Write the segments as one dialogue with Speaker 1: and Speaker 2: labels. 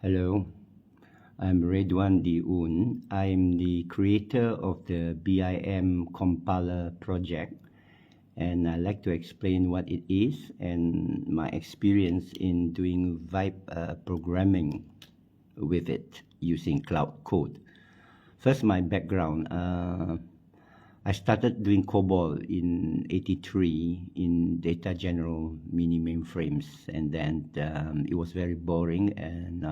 Speaker 1: Hello, I'm Redwan Diun. I'm the creator of the BIM Compiler project, and I'd like to explain what it is and my experience in doing vibe programming with it using cloud code. First, my background. I started doing COBOL in '83 in data general mini mainframes, and then it was very boring, and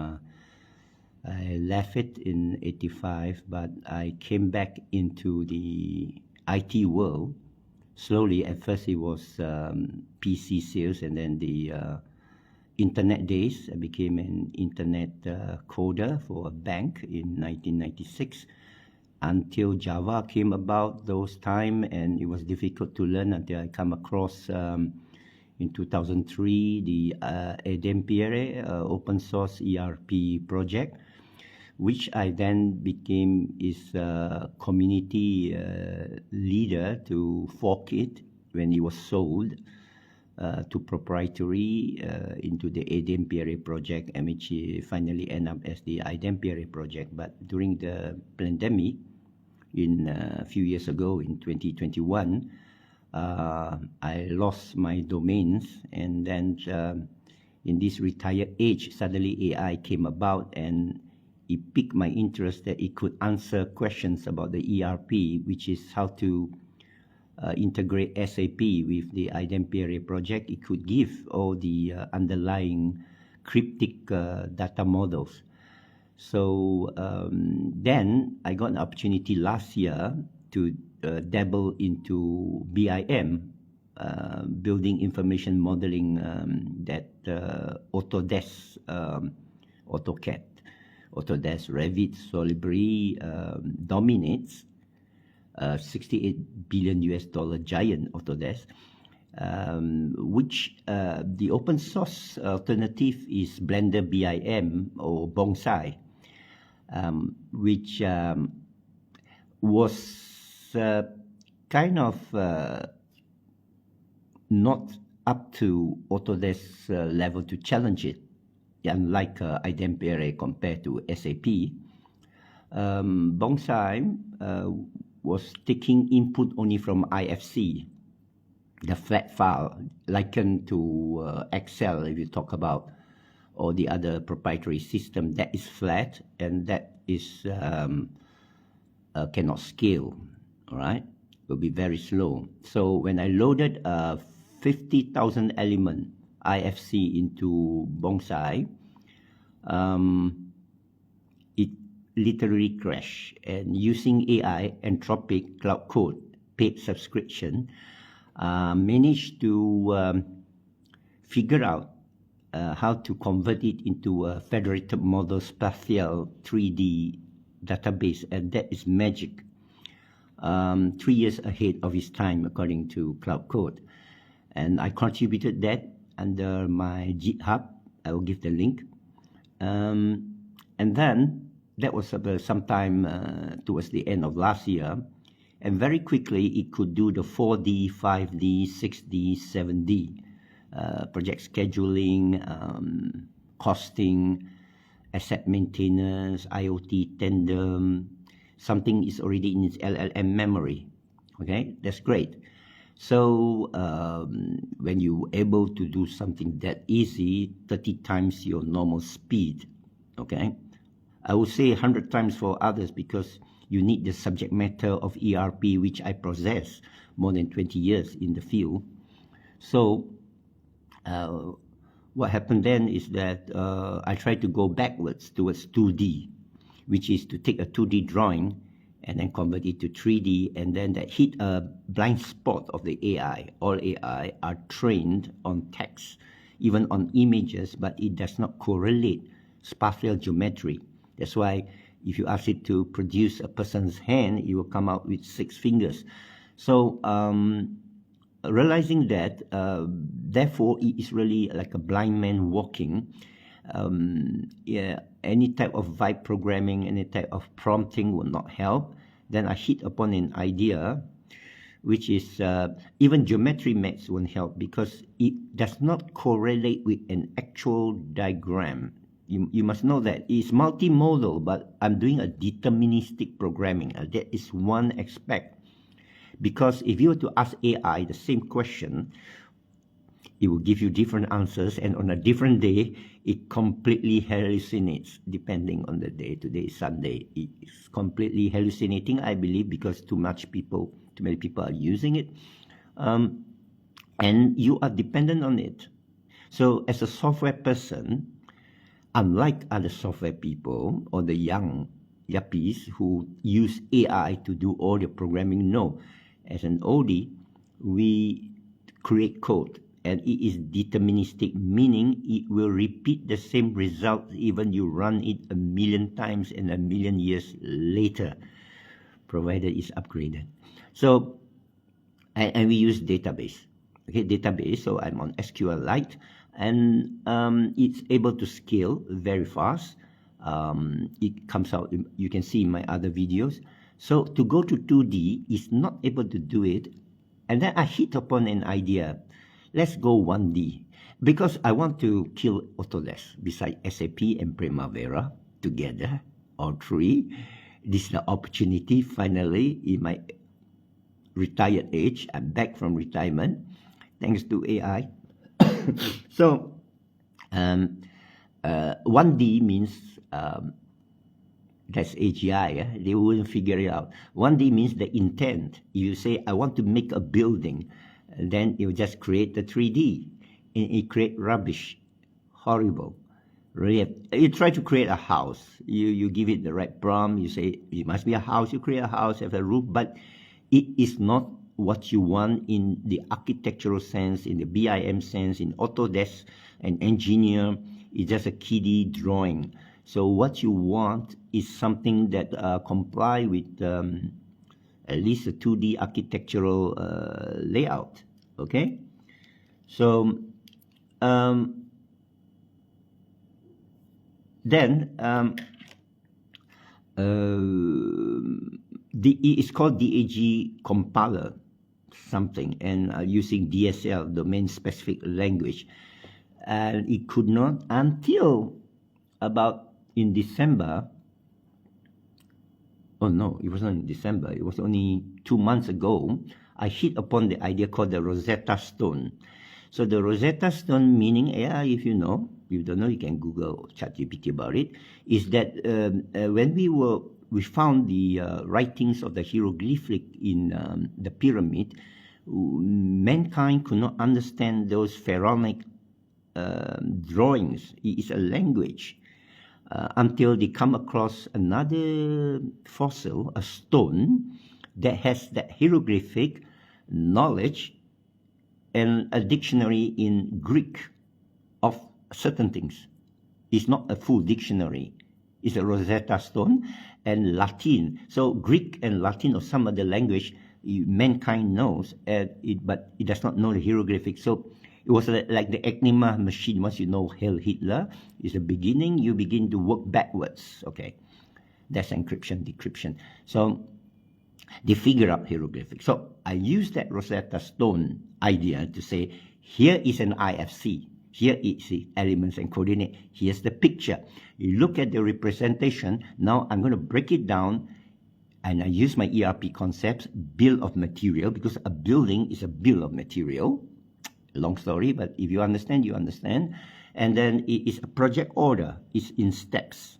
Speaker 1: I left it in '85. But I came back into the IT world slowly. At first, it was PC sales, and then the internet days. I became an internet coder for a bank in 1996. Until Java came about those time, and it was difficult to learn until I come across in 2003 the iDempiere open source ERP project, which I then became its community leader to fork it when it was sold to proprietary into the iDempiere project, and which finally ended up as the iDempiere project. But during the pandemic, in a few years ago, in 2021, I lost my domains, and then in this retired age, suddenly AI came about, and it piqued my interest that it could answer questions about the ERP, which is how to integrate SAP with the iDempiere project. It could give all the underlying cryptic data models. So then I got an opportunity last year to dabble into BIM, building information modeling that Autodesk, AutoCAD, Autodesk, Revit, Solibri dominates. $68 billion giant Autodesk, which the open source alternative is Blender BIM or Bonsai, which was kind of not up to Autodesk level to challenge it, unlike iDempiere compared to SAP. Bonsai was taking input only from IFC, the flat file, likened to Excel if you talk about, or the other proprietary system that is flat and that is cannot scale, all right? Will be very slow. So when I loaded 50,000 element IFC into Bonsai, it literally crashed. And using AI, Anthropic, Cloud Code, paid subscription, managed to figure out how to convert it into a federated model spatial 3D database, and that is magic. 3 years ahead of its time, according to Cloud Code. And I contributed that under my GitHub. I will give the link. And then that was sometime towards the end of last year. And very quickly, it could do the 4D, 5D, 6D, 7D, project scheduling, costing, asset maintenance, IoT tandem. Something is already in its LLM memory. Okay, that's great. So when you're able to do something that easy, 30 times your normal speed, okay? I would say 100 times for others, because you need the subject matter of ERP, which I possess more than 20 years in the field. So what happened then is that I tried to go backwards towards 2D, which is to take a 2D drawing and then convert it to 3D, and then that hit a blind spot of the AI. All AI are trained on text, even on images, but it does not correlate spatial geometry. That's why if you ask it to produce a person's hand, it will come out with 6 fingers. So realizing that, therefore, it is really like a blind man walking. Any type of vibe programming, any type of prompting will not help. Then I hit upon an idea, which is even geometry maps won't help, because it does not correlate with an actual diagram. You must know that it's multimodal, but I'm doing a deterministic programming. That is one aspect. Because if you were to ask AI the same question, it will give you different answers, and on a different day, it completely hallucinates, depending on the day. Today is Sunday. It's completely hallucinating, I believe, because too many people are using it. And you are dependent on it. So as a software person, unlike other software people or the young yuppies who use AI to do all the programming, no. As an OD, we create code, and it is deterministic, meaning it will repeat the same result even you run it 1,000,000 times and 1,000,000 years later, provided it's upgraded. So, and we use database. Okay, database. So I'm on SQLite, and it's able to scale very fast. It comes out. You can see in my other videos. So to go to 2D is not able to do it, and then I hit upon an idea. Let's go 1D, because I want to kill Autodesk beside SAP and Primavera together, all three. This is the opportunity finally in my retired age. I'm back from retirement thanks to AI. So 1D means that's AGI. They wouldn't figure it out. 1D means the intent. You say, I want to make a building, and then you just create the 3D, and it create rubbish, horrible. Really, you try to create a house. You give it the right prompt. You say it must be a house. You create a house, have a roof, but it is not what you want in the architectural sense, in the BIM sense, in Autodesk, an engineer. It's just a kiddie drawing. So what you want is something that comply with at least a 2D architectural layout. Okay, so it's called DAG Compiler something, and using DSL, domain specific language, and it could not until about in December. Oh no, it wasn't in December. It was only 2 months ago. I hit upon the idea called the Rosetta Stone. So the Rosetta Stone meaning, if you know, if you don't know, you can Google ChatGPT about it, is that when we found the writings of the hieroglyphic in the pyramid, mankind could not understand those pharaonic drawings. It is a language. Until they come across another fossil, a stone, that has that hieroglyphic knowledge and a dictionary in Greek of certain things. It's not a full dictionary. It's a Rosetta Stone, and Latin. So Greek and Latin or some other language mankind knows, but it does not know the hieroglyphic. So it was like the Enigma machine. Once you know Heil Hitler is the beginning, you begin to work backwards. Okay, that's encryption, decryption. So they figure out hieroglyphics. So I use that Rosetta Stone idea to say, here is an IFC. Here is the elements and coordinate. Here's the picture. You look at the representation. Now I'm going to break it down, and I use my ERP concepts, bill of material, because a building is a bill of material. Long story, but if you understand, you understand. And then it is a project order. It's in steps.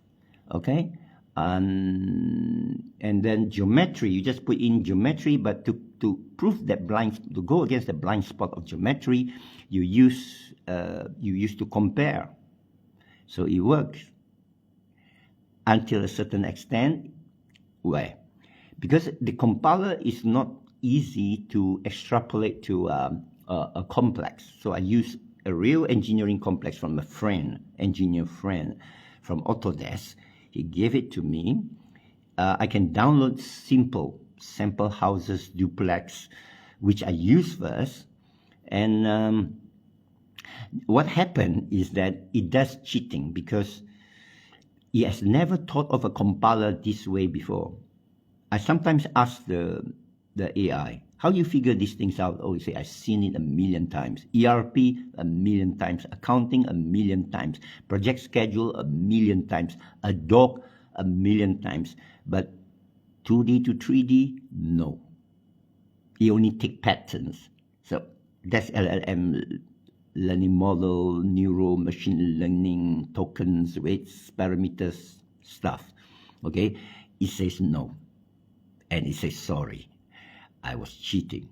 Speaker 1: Okay? And then geometry, you just put in geometry, but to prove that to go against the blind spot of geometry, you use to compare. So it works until a certain extent. Why? Because the compiler is not easy to extrapolate to a complex. So I use a real engineering complex from a engineer friend from Autodesk. He gave it to me. I can download simple sample houses, duplex, which I use first. And what happened is that it does cheating, because he has never thought of a compiler this way before. I sometimes ask the AI, How do you figure these things out? Oh, you say, I've seen it a million times. ERP, a million times. Accounting, a million times. Project schedule, a million times. A doc, a million times. But 2D to 3D, no. You only take patterns. So that's LLM learning model, neuro, machine learning, tokens, weights, parameters, stuff. Okay? It says no. And it says sorry. I was cheating.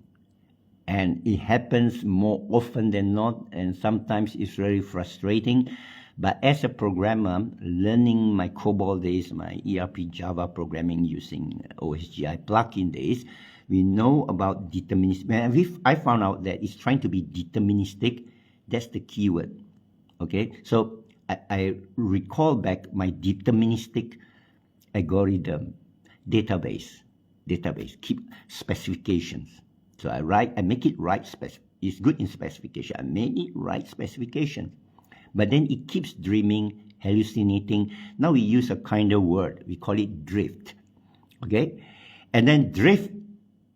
Speaker 1: And it happens more often than not, and sometimes it's very frustrating. But as a programmer, learning my COBOL days, my ERP Java programming using OSGI plugin days, we know about deterministic. I found out that it's trying to be deterministic. That's the keyword. Okay, so I recall back my deterministic algorithm database, keep specifications. So I make it right, it's good in specification. I made it right specification. But then it keeps dreaming, hallucinating. Now we use a kinder word. We call it drift. Okay? And then drift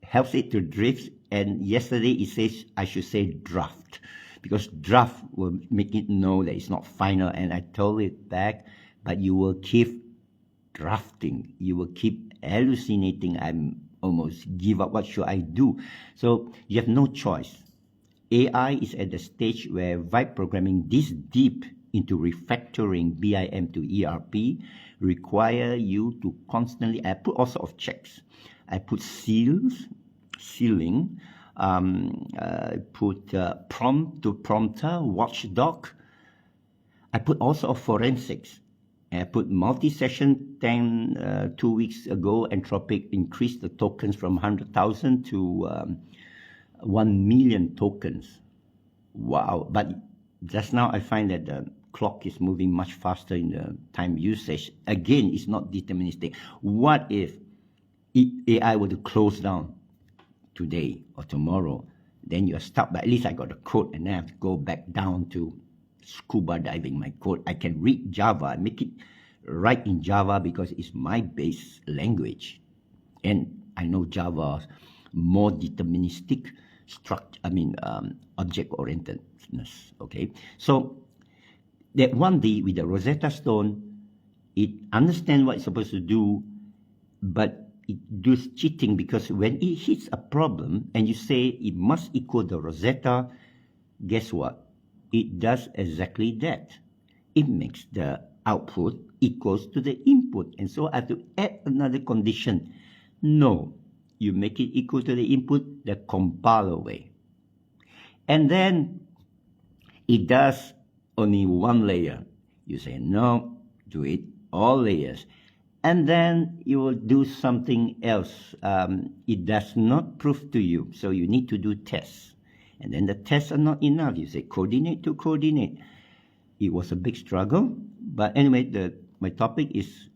Speaker 1: helps it to drift. And yesterday it says I should say draft. Because draft will make it know that it's not final. And I told it back, but you will keep drafting. You will keep hallucinating. I'm almost give up. What should I do? So you have no choice. AI is at the stage where vibe programming this deep into refactoring BIM to ERP require you to constantly, I put all sorts of checks. I put sealing, put prompt to prompter, watchdog. I put all sorts of forensics. I put multi-session 2 weeks ago, Anthropic increased the tokens from 100,000 to 1 million tokens. Wow. But just now I find that the clock is moving much faster in the time usage. Again, it's not deterministic. What if AI were to close down today or tomorrow? Then you're stuck, but at least I got the code and then I have to go back down to scuba diving my code. I can read Java, I make it right in Java because it's my base language. And I know Java more deterministic object-orientedness. Okay, so that one day with the Rosetta Stone, it understands what it's supposed to do, but it does cheating because when it hits a problem and you say it must equal the Rosetta, guess what? It does exactly that. It makes the output equals to the input, and so I have to add another condition. No. You make it equal to the input the compiler way. And then it does only one layer. You say, no, do it all layers. And then you will do something else. It does not prove to you, so you need to do tests. And then the tests are not enough. You say, coordinate to coordinate. It was a big struggle. But anyway, my topic is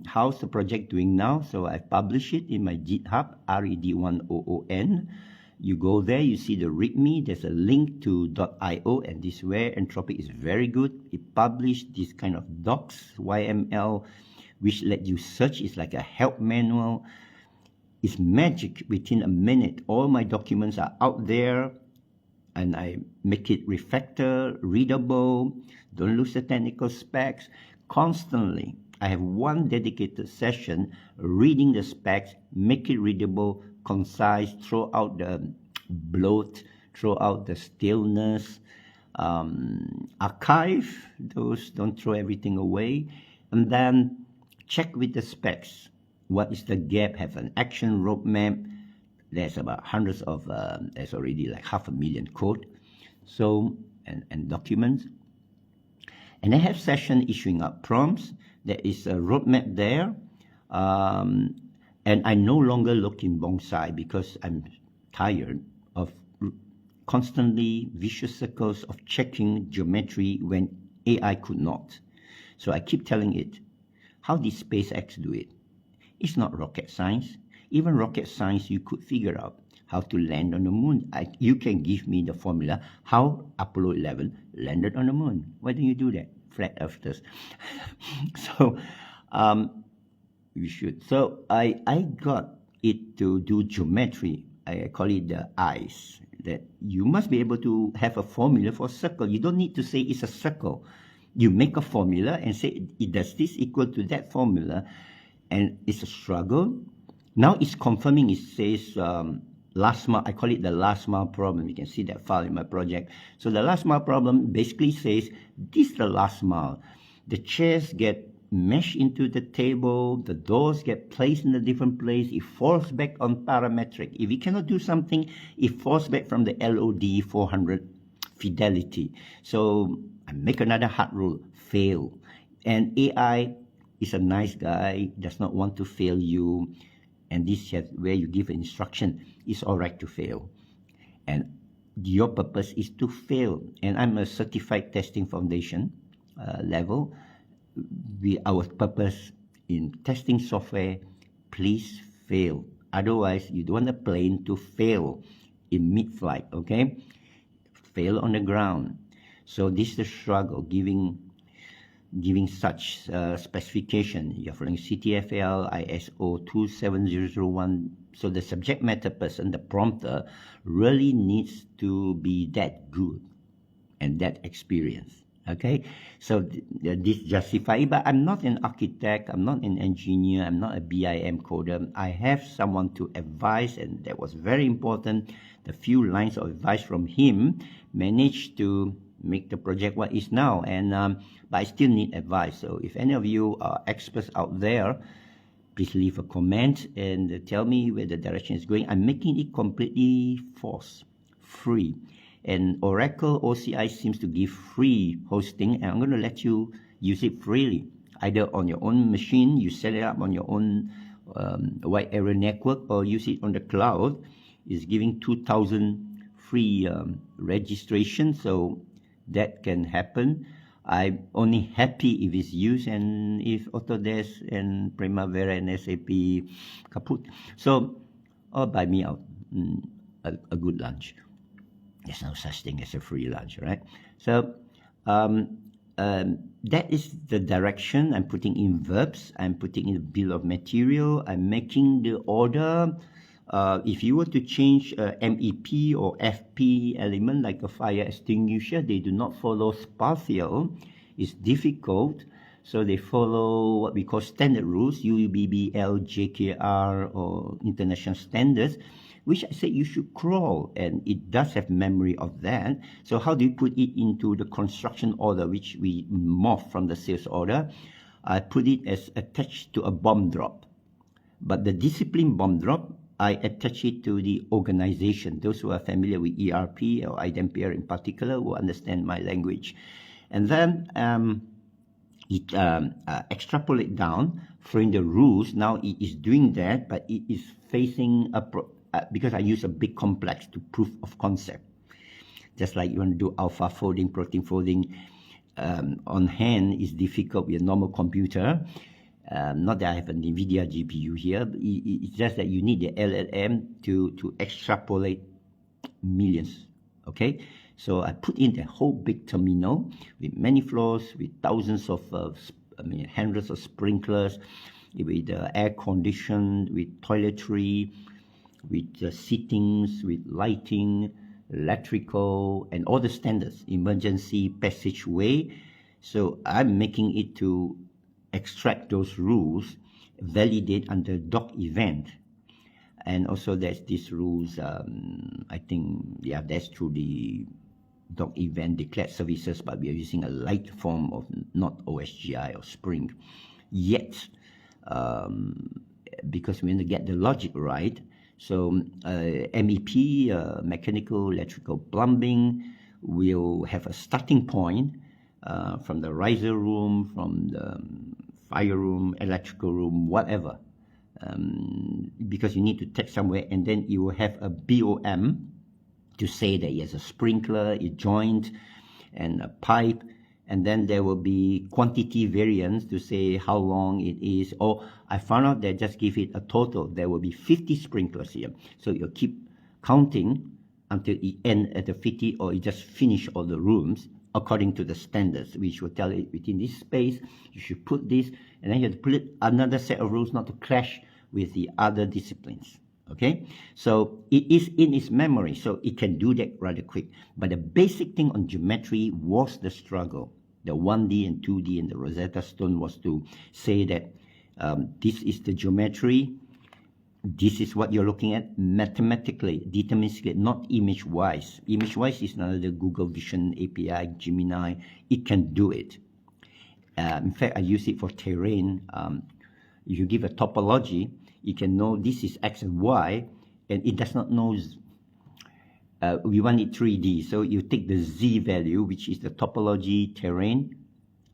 Speaker 1: how's the project doing now? So I publish it in my GitHub, RED1OON. You go there, you see the README. There's a link to .io, and this is where Anthropic is very good. It published this kind of docs, YML, which let you search. It's like a help manual. It's magic. Within a minute, all my documents are out there, and I make it refactor, readable, don't lose the technical specs. Constantly, I have one dedicated session reading the specs, make it readable, concise, throw out the bloat, throw out the staleness, archive those, don't throw everything away, and then check with the specs. What is the gap? Have an action roadmap. There's about hundreds of, there's already like 500,000 code, so, and documents. And I have session issuing up prompts. There is a roadmap there. And I no longer look in bonsai because I'm tired of constantly vicious circles of checking geometry when AI could not. So I keep telling it, how did SpaceX do it? It's not rocket science. Even rocket science, you could figure out how to land on the moon. You can give me the formula how Apollo 11 landed on the moon. Why don't you do that? Flat earthers. So you should. So I got it to do geometry. I call it the eyes, that you must be able to have a formula for a circle. You don't need to say it's a circle. You make a formula and say, does this equal to that formula? And it's a struggle. Now it's confirming. It says last mile. I call it the last mile problem. You can see that file in my project. So the last mile problem basically says, this is the last mile. The chairs get meshed into the table, the doors get placed in a different place, it falls back on parametric. If you cannot do something, it falls back from the LOD 400 fidelity. So I make another hard rule, fail. And AI is a nice guy, does not want to fail you. And this is where you give an instruction, it's all right to fail. And your purpose is to fail. And I'm a certified testing foundation level. Our purpose in testing software, please fail. Otherwise, you don't want a plane to fail in mid-flight, okay? Fail on the ground. So this is the struggle, giving such specification. You're following CTFL, ISO 27001. So the subject matter person, the prompter, really needs to be that good and that experienced. Okay, so this justifies, but I'm not an architect, I'm not an engineer, I'm not a BIM coder. I have someone to advise, and that was very important. The few lines of advice from him managed to make the project what is now, and but I still need advice. So if any of you are experts out there, please leave a comment and tell me where the direction is going. I'm making it completely free. And Oracle OCI seems to give free hosting, and I'm going to let you use it freely. Either on your own machine, you set it up on your own wide area network, or use it on the cloud. It's giving 2,000 free registration, so that can happen. I'm only happy if it's used, and if Autodesk and Primavera and SAP kaput. So, buy me out a good lunch. There's no such thing as a free lunch, right? So that is the direction. I'm putting in verbs. I'm putting in the bill of material. I'm making the order. If you were to change MEP or FP element like a fire extinguisher, they do not follow spatial. It's difficult. So they follow what we call standard rules, UBBL, JKR, or international standards, which I said you should crawl, and it does have memory of that. So how do you put it into the construction order, which we morph from the sales order? I put it as attached to a bomb drop. But the discipline bomb drop, I attach it to the organization. Those who are familiar with ERP or iDempiere in particular will understand my language. And then it extrapolate down, following the rules. Now it is doing that, but it is facing because I use a big complex to proof of concept. Just like you want to do alpha folding, protein folding, on hand is difficult with a normal computer. Not that I have an NVIDIA GPU here, but it's just that you need the LLM to extrapolate millions, okay? So I put in the whole big terminal with many floors, with thousands of, hundreds of sprinklers, with air conditioned, with toiletry, with seatings, with lighting, electrical, and all the standards, emergency passageway. So I'm making it to extract those rules, validate under doc event. And also there's these rules, I think, yeah, that's through the doc event declared services, but we are using a light form of not OSGI or Spring yet, because we want to get the logic right. So MEP, mechanical, electrical, plumbing, will have a starting point from the riser room, from the fire room, electrical room, whatever. Because you need to take somewhere, and then you will have a BOM to say that it has a sprinkler, a joint, and a pipe, and then there will be quantity variance to say how long it is. Or I found out that just give it a total. There will be 50 sprinklers here. So you'll keep counting until it ends at the 50, or you just finish all the rooms according to the standards, which will tell it within this space, you should put this, and then you have to put another set of rules not to clash with the other disciplines. Okay, so it is in its memory, so it can do that rather quick. But the basic thing on geometry was the struggle. The 1D and 2D and the Rosetta Stone was to say that this is the geometry, this is what you're looking at mathematically, deterministically, not image-wise. Image-wise is another Google Vision API, Gemini. It can do it. In fact, I use it for terrain. If you give a topology, you can know this is X and Y, and it does not know. We want it 3D, so you take the Z value, which is the topology terrain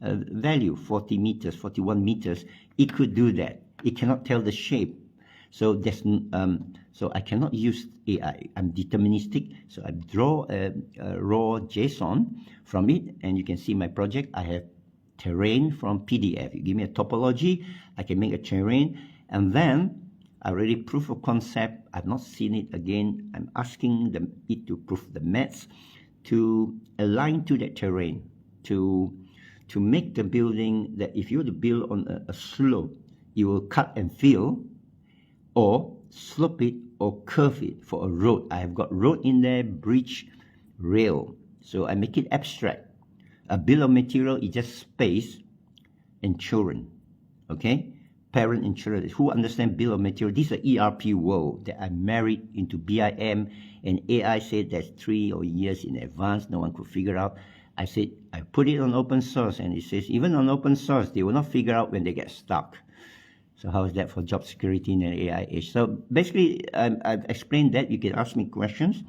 Speaker 1: value, 40 meters, 41 meters. It could do that. It cannot tell the shape. So so I cannot use AI. I'm deterministic. So I draw a raw JSON from it, and you can see my project. I have terrain from PDF. You give me a topology, I can make a terrain, and then I already proof of concept. I've not seen it again. I'm asking it to prove the maths to align to that terrain, to make the building that if you were to build on a slope, you will cut and fill, or slope it or curve it for a road. I have got road in there, bridge, rail. So I make it abstract. A bill of material is just space and children. Okay? Parent and children. Who understand bill of material? This is an ERP world that I married into BIM, and AI said that's 3 years in advance. No one could figure out. I said, I put it on open source, and it says, even on open source, they will not figure out when they get stuck. So how is that for job security in an AI age? So basically, I've explained that. You can ask me questions.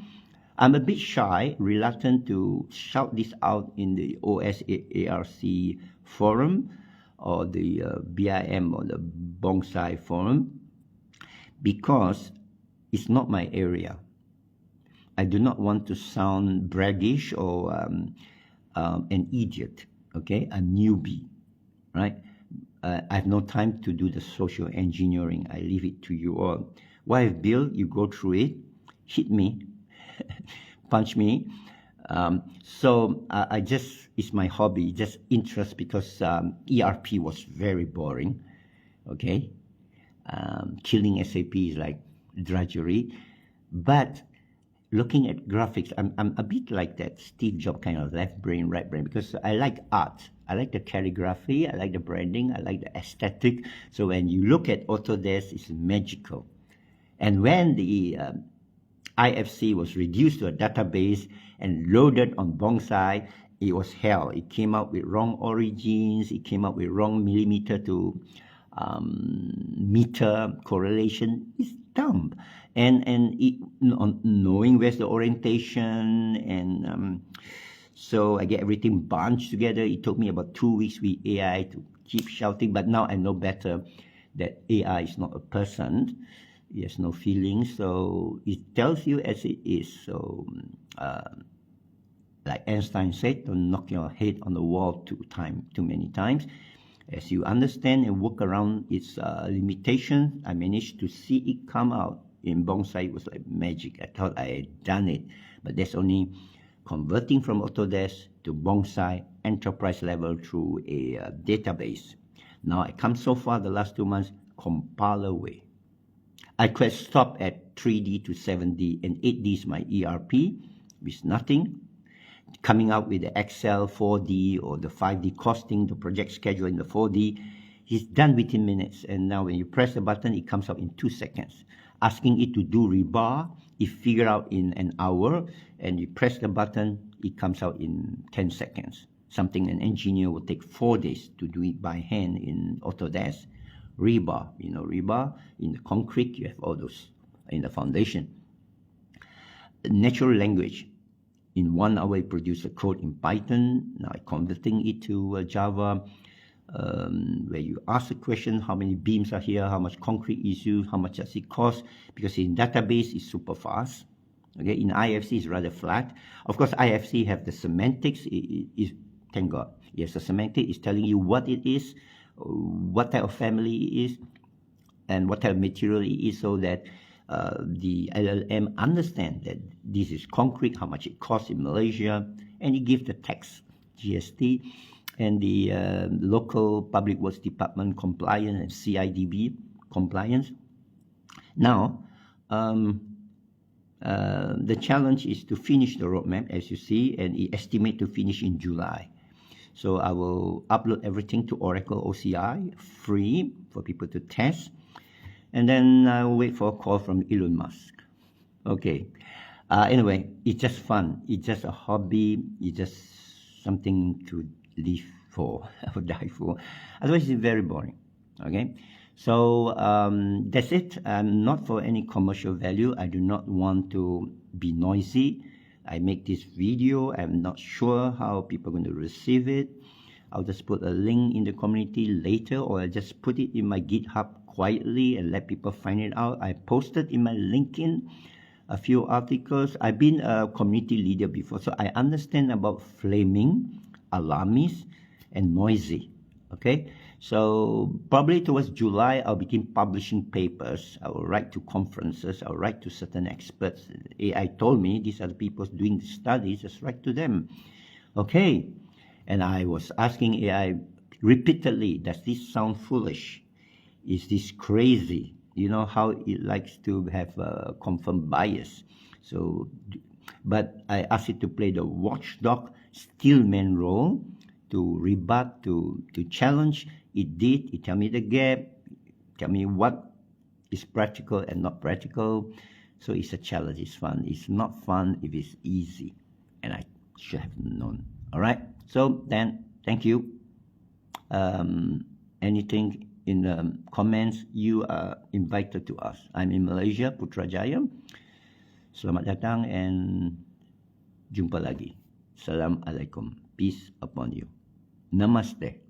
Speaker 1: I'm a bit shy, reluctant to shout this out in the OSARC forum or the BIM or the Bonsai forum, because it's not my area. I do not want to sound braggish or an idiot, okay? A newbie, right? I have no time to do the social engineering. I leave it to you all. What I've built, you go through it, hit me, punch me. So I just, it's my hobby, just interest, because ERP was very boring, okay? Killing SAP is like drudgery. But looking at graphics, I'm a bit like that Steve Jobs kind of left brain, right brain, because I like art. I like the calligraphy, I like the branding, I like the aesthetic. So when you look at Autodesk, it's magical. And when the IFC was reduced to a database and loaded on Bonsai, it was hell. It came out with wrong origins, it came out with wrong millimeter to meter correlation. It's dumb. And it, knowing where's the orientation, and so I get everything bunched together. It took me about 2 weeks with AI to keep shouting, but now I know better that AI is not a person. It has no feelings, so it tells you as it is. So like Einstein said, don't knock your head on the wall too many times. As you understand and work around its limitations, I managed to see it come out. In Bonsai, it was like magic. I thought I had done it, but that's only converting from Autodesk to Bonsai enterprise level through a database. Now I come so far the last 2 months, compiler way. I could stop at 3D to 7D, and 8D is my ERP with nothing. Coming out with the Excel 4D or the 5D costing, the project schedule in the 4D, it's done within minutes. And now when you press the button, it comes out in 2 seconds. Asking it to do rebar, it figure out in an hour, and you press the button, it comes out in 10 seconds. Something an engineer will take 4 days to do it by hand in Autodesk. Rebar, you know, rebar in the concrete, you have all those in the foundation. Natural language. In 1 hour, I produce a code in Python. Now I'm converting it to Java, where you ask the question, how many beams are here, how much concrete is used, how much does it cost, because in database it's super fast. Okay, in IFC it's rather flat. Of course, IFC have the semantics. Thank God, yes, the semantic is telling you what it is, what type of family it is, and what type of material it is, so that the LLM understand that this is concrete, how much it costs in Malaysia, and it gives the tax, GST, and the local public works department compliance and CIDB compliance. Now, the challenge is to finish the roadmap, as you see, and it estimate to finish in July. So I will upload everything to Oracle OCI, free for people to test. And then I'll wait for a call from Elon Musk. Okay. Anyway, it's just fun. It's just a hobby. It's just something to live for or die for. Otherwise, it's very boring. Okay. So that's it. Not for any commercial value. I do not want to be noisy. I make this video. I'm not sure how people are going to receive it. I'll just put a link in the community later, or I'll just put it in my GitHub quietly and let people find it out. I posted in my LinkedIn a few articles. I've been a community leader before, so I understand about flaming, alarmist, and noisy. Okay, so probably towards July, I'll begin publishing papers. I will write to conferences. I'll write to certain experts. AI told me these are the people doing the studies. Just write to them. Okay, and I was asking AI repeatedly, does this sound foolish? Is this crazy? You know how it likes to have a confirmed bias. So, but I asked it to play the watchdog steelman role, to rebut, to challenge. It did. It tell me the gap, tell me what is practical and not practical. So it's a challenge. It's fun. It's not fun if it's easy, and I should have known. All right. So then, thank you. Anything in the comments, you are invited to us. I'm in Malaysia, Putrajaya. Selamat datang and jumpa lagi. Assalamualaikum. Peace upon you. Namaste.